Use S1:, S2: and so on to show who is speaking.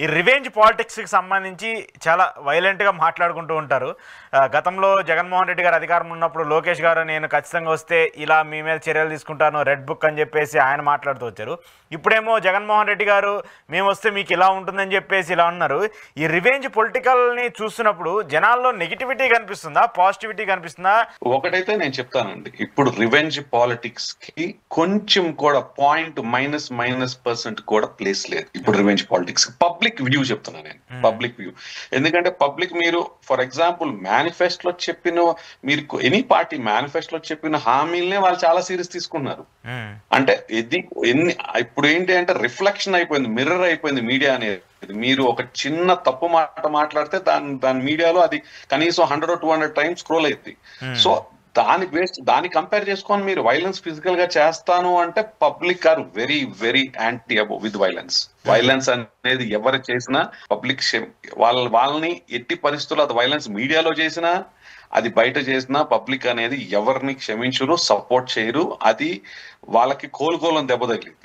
S1: ఈ రివెంజ్ పాలిటిక్స్కి సంబంధించి చాలా వైలెంట్గా మాట్లాడుకుంటూ ఉంటారు. గతంలో జగన్మోహన్ రెడ్డి గారు అధికారంలో ఉన్నప్పుడు లోకేష్ గారు నేను ఖచ్చితంగా వస్తే ఇలా మీ మీద చర్యలు తీసుకుంటాను రెడ్ బుక్ అని చెప్పేసి ఆయన మాట్లాడుతూ వచ్చారు. ఇప్పుడేమో జగన్మోహన్ రెడ్డి గారు మేము వస్తే మీకు ఇలా ఉంటుందని చెప్పేసి ఇలా ఉన్నారు. ఈ రివెంజ్ పొలిటికల్ని చూస్తున్నప్పుడు జనాల్లో నెగిటివిటీ కనిపిస్తుందా, పాజిటివిటీ కనిపిస్తుందా?
S2: ఒకటైతే నేను చెప్తానండి, ఇప్పుడు రివెంజ్ పాలిటిక్స్ కి కొంచెం కూడా -% కూడా ప్లేస్ లేదు ఇప్పుడు రివెంజ్ పాలిటిక్స్. పబ్లిక్ వ్యూ చెప్తున్నా నేను, పబ్లిక్ వ్యూ. ఎందుకంటే పబ్లిక్, మీరు ఫర్ ఎగ్జాంపుల్ మేనిఫెస్టోలో చెప్పిన, మీరు ఎనీ పార్టీ మేనిఫెస్టోలో చెప్పిన హామీలనే వాళ్ళు చాలా సీరియస్ తీసుకున్నారు. అంటే ఇది ఇప్పుడు ఏంటి అంటే రిఫ్లెక్షన్ అయిపోయింది, మిర్రర్ అయిపోయింది మీడియా అనేది. మీరు ఒక చిన్న తప్పు మాట మాట్లాడితే దాని మీడియాలో అది కనీసం 100-200 టైమ్స్ స్క్రోల్ అయింది. సో దాన్ని కంపేర్ చేసుకొని మీరు వైలెన్స్ ఫిజికల్ గా చేస్తాను అంటే public are very very anti about with violence. Violence అనేది ఎవరు చేసినా పబ్లిక్ వాళ్ళని ఎట్టి పరిస్థితుల్లో, అది వైలెన్స్ మీడియాలో చేసినా అది బయట చేసినా పబ్లిక్ అనేది ఎవరిని క్షమించరు, సపోర్ట్ చేయరు. అది వాళ్ళకి కోలుకోలని దెబ్బ తగిలింది.